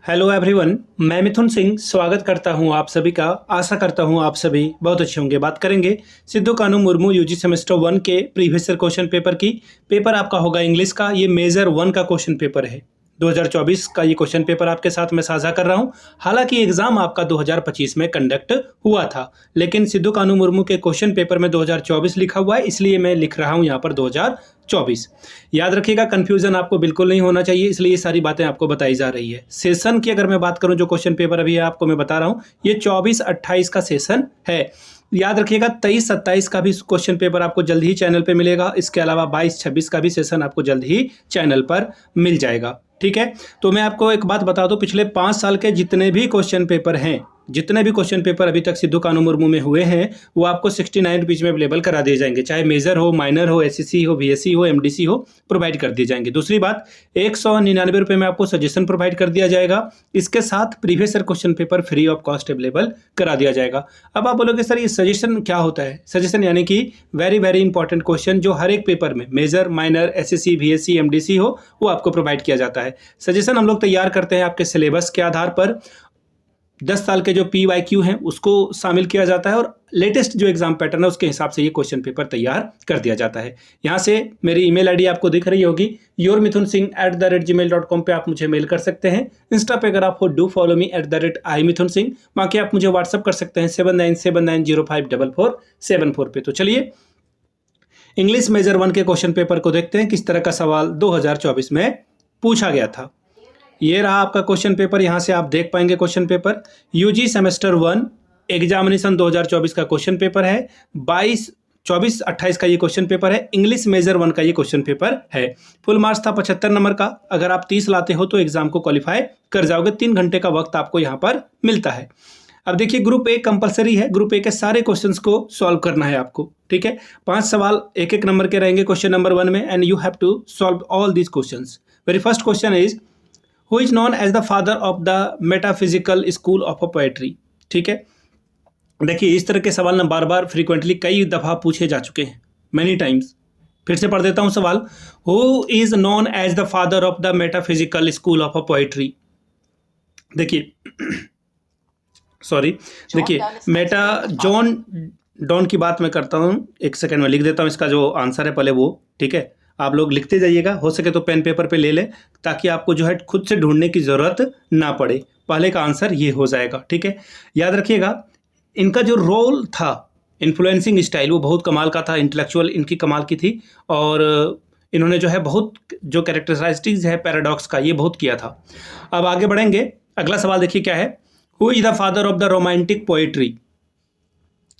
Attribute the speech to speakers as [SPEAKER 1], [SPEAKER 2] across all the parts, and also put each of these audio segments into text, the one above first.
[SPEAKER 1] Hello everyone, मैं मिथुन सिंह स्वागत करता हूं आप सभी का। आशा करता हूं आप सभी बहुत अच्छे होंगे। बात करेंगे सिद्धू कानू मुर्मू यूजी सेमेस्टर 1 के प्रीवियस ईयर क्वेश्चन पेपर की। पेपर आपका होगा इंग्लिश का। ये मेजर 1 का क्वेश्चन पेपर है। 2024 का ये क्वेश्चन पेपर आपके साथ मैं साझा कर रहा हूं। हालांकि एग्जाम आपका 2025 में कंडक्ट हुआ था, लेकिन सिद्धू कानू मुर्मू के क्वेश्चन पेपर में 2024 लिखा हुआ है, इसलिए मैं लिख रहा हूं यहाँ पर 2024। याद रखिएगा, कंफ्यूजन आपको बिल्कुल नहीं होना चाहिए, इसलिए ये सारी बातें आपको बताई जा रही है। सेशन की अगर मैं बात करूं, जो क्वेश्चन पेपर अभी आपको मैं बता रहा हूं, ये 24-28 का सेशन है। याद रखिएगा 23-27 का भी क्वेश्चन पेपर आपको जल्द ही चैनल पे मिलेगा। इसके अलावा 22-26 का भी सेशन आपको जल्द ही चैनल पर मिल जाएगा। ठीक है, तो मैं आपको एक बात बता दूं, पिछले 5 साल के जितने भी क्वेश्चन पेपर हैं, जितने भी क्वेश्चन पेपर अभी तक सिद्धू कानू मुर्मू में हुए हैं, वो आपको 69 रुपीज़ में अवेलेबल करा दिए जाएंगे। चाहे मेजर हो, माइनर हो, एसएससी हो, बीएससी हो, एमडीसी हो, प्रोवाइड कर दिए जाएंगे। दूसरी बात, 199 रुपये में आपको सजेशन प्रोवाइड कर दिया जाएगा। इसके साथ previous year question paper free of cost available करा दिया जाएगा। अब आप बोलोगे सर ये सजेशन क्या होता है? सजेशन यानी कि वेरी वेरी इंपॉर्टेंट क्वेश्चन जो हर एक पेपर में major, minor, SSC, BSc, MDC हो, वो आपको प्रोवाइड किया जाता है। सजेशन हम लोग तैयार करते हैं आपके सिलेबस के आधार पर। 10 साल के जो PYQ हैं उसको शामिल किया जाता है और लेटेस्ट जो एग्जाम पैटर्न है उसके हिसाब से ये क्वेश्चन पेपर तैयार कर दिया जाता है। यहाँ से मेरी ईमेल आईडी आपको दिख रही होगी, yourmithunsingh@gmail.com पे आप मुझे मेल कर सकते हैं। इंस्टा पे अगर आप हो, डू फॉलो मी @imithunsingh। बाकी आप मुझे व्हाट्सअप कर सकते हैं 7979054474 पे। तो चलिए इंग्लिश मेजर 1 के क्वेश्चन पेपर को देखते हैं, किस तरह का सवाल 2024 में पूछा गया था। ये रहा आपका क्वेश्चन पेपर। यहाँ से आप देख पाएंगे question paper UG semester 1 examination 2024 का क्वेश्चन पेपर है। 24-28 का ये क्वेश्चन पेपर है। इंग्लिश मेजर 1 का ये क्वेश्चन पेपर है। फुल मार्क्स था 75 नंबर का। अगर आप 30 लाते हो तो एग्जाम को क्वालिफाई कर जाओगे। 3 घंटे का वक्त आपको यहाँ पर मिलता है। अब देखिए, ग्रुप ए कंपलसरी है। ग्रुप ए के सारे क्वेश्चंस को सॉल्व करना है आपको। ठीक है, 5 सवाल 1-1 नंबर के रहेंगे क्वेश्चन नंबर 1 में, and you have to solve all these questions. Very first question is, who is known as the father of the metaphysical school of a poetry. ठीक है, देखिए इस तरह के सवाल ना बार बार फ्रीक्वेंटली कई दफ़ा पूछे जा चुके हैं, मैनी टाइम्स। फिर से पढ़ देता हूं सवाल, who is known as the father of the metaphysical school of a poetry. देखिए सॉरी, देखिए जॉन डॉन की बात मैं करता हूं। एक सेकंड में लिख देता हूं इसका जो आंसर है पहले वो। ठीक है, आप लोग लिखते जाइएगा, हो सके तो पेन पेपर पे ले लें, ताकि आपको जो है खुद से ढूंढने की ज़रूरत ना पड़े। पहले का आंसर ये हो जाएगा। ठीक है, याद रखिएगा इनका जो रोल था, इन्फ्लुएंसिंग स्टाइल, वो बहुत कमाल का था। इंटेलेक्चुअल इनकी कमाल की थी, और इन्होंने जो है बहुत जो कैरेक्टरिस्टिक्स है पैराडॉक्स का, ये बहुत किया था। अब आगे बढ़ेंगे। अगला सवाल देखिए क्या है, who is the father of the romantic poetry.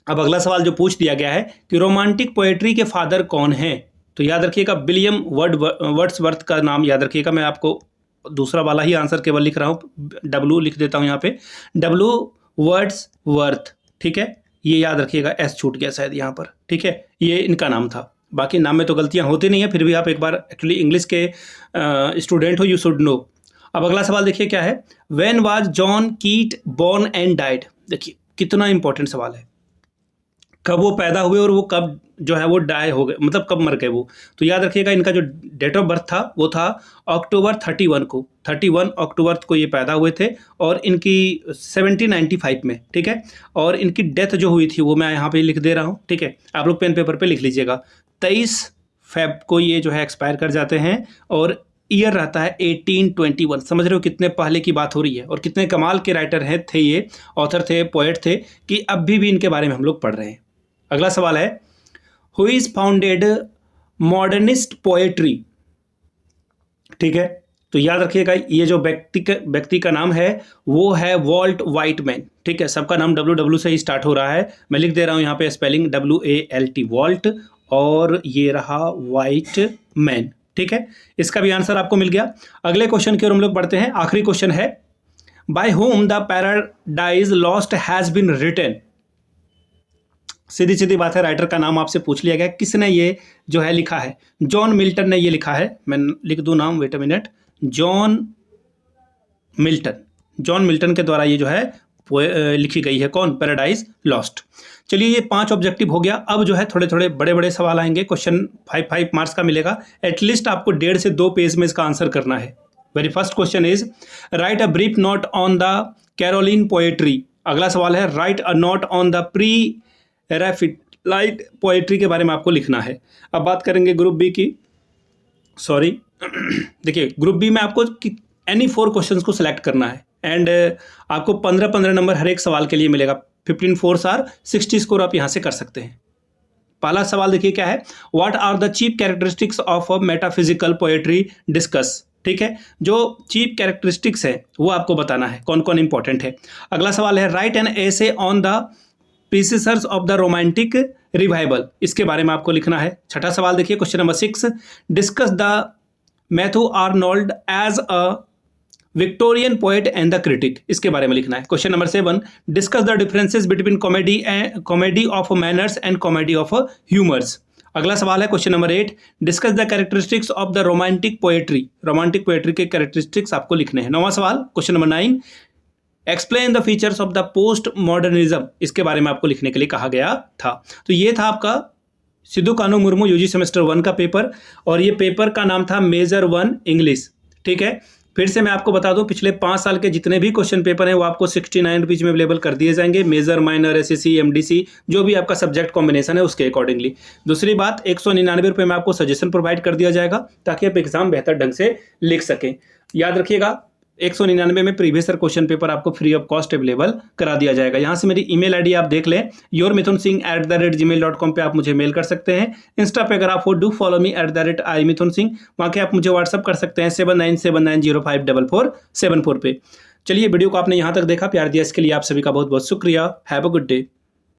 [SPEAKER 1] अब अगला सवाल जो पूछ दिया गया है कि रोमांटिक पोएट्री के फादर कौन हैं, तो याद रखिएगा विलियम वर्ड्सवर्थ का नाम याद रखिएगा। मैं आपको दूसरा वाला ही आंसर केवल लिख रहा हूँ, W लिख देता हूँ यहाँ पे, W वर्ड्सवर्थ। ठीक है, ये याद रखिएगा, S छूट गया शायद यहाँ पर। ठीक है, ये इनका नाम था। बाकी नाम में तो गलतियाँ होती नहीं है, फिर भी आप एक बार एक्चुअली इंग्लिश के स्टूडेंट हो, यू शुड नो। अब अगला सवाल देखिए क्या है, व्हेन वाज जॉन कीट बोर्न एंड डाइड। देखिए कितना इंपॉर्टेंट सवाल है, कब वो पैदा हुए और वो कब जो है वो डाई हो गए, मतलब कब मर गए वो। तो याद रखिएगा इनका जो डेट ऑफ बर्थ था वो था अक्टूबर 31 को, 31 अक्टूबर को ये पैदा हुए थे, और इनकी 1795 में। ठीक है, और इनकी डेथ जो हुई थी वो मैं यहाँ पे लिख दे रहा हूँ। ठीक है, आप लोग पेन पेपर पे लिख लीजिएगा। 23 फेब को ये जो है एक्सपायर कर जाते हैं, और ईयर रहता है 1821। समझ रहे हो कितने पहले की बात हो रही है, और कितने कमाल के राइटर हैं, थे ये, ऑथर थे, पोएट थे, कि अब भी इनके बारे में हम लोग पढ़ रहे हैं। अगला सवाल है, who is founded modernist poetry. ठीक है, तो याद रखिएगा ये जो व्यक्ति का नाम है वो है वॉल्ट वाइटमैन। ठीक है, सबका नाम WW से ही स्टार्ट हो रहा है। मैं लिख दे रहा हूँ यहाँ पे स्पेलिंग WALT, वॉल्ट, और ये रहा वाइटमैन। ठीक है, इसका भी आंसर आपको मिल गया। अगले क्वेश्चन की ओर हम लोग बढ़ते हैं। आखिरी क्वेश्चन है, by whom the paradise lost has been written. सीधी सीधी बात है, राइटर का नाम आपसे पूछ लिया गया, किसने ये जो है लिखा है। जॉन मिल्टन ने ये लिखा है। मैं लिख दूं नाम, wait a minute, John Milton. John Milton के द्वारा ये जो है लिखी गई है। कौन? Paradise lost. चलिए ये 5 ऑब्जेक्टिव हो गया। अब जो है थोड़े थोड़े बड़े बड़े सवाल आएंगे। क्वेश्चन 5 मार्क्स का मिलेगा। एटलीस्ट आपको 1.5 से 2 पेज में इसका आंसर करना है। Very first question is write a brief note on the Caroline poetry. अगला सवाल है write a note on the pre Raphaelite poetry के बारे में आपको लिखना है। अब बात करेंगे ग्रुप बी की। सॉरी देखिए, ग्रुप बी में आपको एनी 4 क्वेश्चंस को सिलेक्ट करना है एंड आपको 15-15 नंबर हर एक सवाल के लिए मिलेगा। 15 4 आर 60 स्कोर आप यहाँ से कर सकते हैं। पहला सवाल देखिए क्या है, what are the chief characteristics of a metaphysical poetry discuss. ठीक है, जो चीफ कैरेक्टरिस्टिक्स है वो आपको बताना है, कौन कौन इंपॉर्टेंट है। अगला सवाल है write an essay on the precursors of the romantic revival, इसके बारे में आपको लिखना है। छठा सवाल देखिए question number 6, discuss the Matthew Arnold as a Victorian poet and the critic, इसके बारे में लिखना है। Question number 7, discuss the differences between comedy of manners and comedy of humours. अगला सवाल है question number 8, discuss the characteristics of the romantic poetry. Romantic poetry के characteristics आपको लिखने हैं। 9वां सवाल question number 9, explain the features of the post modernism, इसके बारे में आपको लिखने के लिए कहा गया था। तो ये था आपका सिद्धू कान्हू मुर्मू यूजी सेमेस्टर 1 का पेपर और ये पेपर का नाम था मेजर 1 इंग्लिश। ठीक है, फिर से मैं आपको बता दूं पिछले 5 साल के जितने भी क्वेश्चन पेपर हैं वो आपको 69 रुपीज़ में अवेलेबल कर दिए जाएंगे, मेजर, माइनर, एसएससी, एमडीसी, जो भी आपका सब्जेक्ट कॉम्बिनेशन है उसके अकॉर्डिंगली। दूसरी बात, 199 रुपये में आपको सजेशन प्रोवाइड कर दिया जाएगा ताकि आप एग्जाम बेहतर ढंग से लिख सकें। याद रखिएगा 199 में प्रीवियस ईयर क्वेश्चन पेपर आपको फ्री ऑफ कॉस्ट अवेलेबल करा दिया जाएगा। यहाँ से मेरी ईमेल आईडी आप देख लें, yourmithunsingh@gmail.com पे आप मुझे मेल कर सकते हैं। इंस्टा पे अगर आप हो डू फॉलो मी @imithunsingh, वहाँ के आप मुझे व्हाट्सअप कर सकते हैं 7979054474 पे। चलिए, वीडियो को आपने यहाँ तक देखा, प्यार दिया, इसके लिए आप सभी का बहुत बहुत शुक्रिया। Have a good day.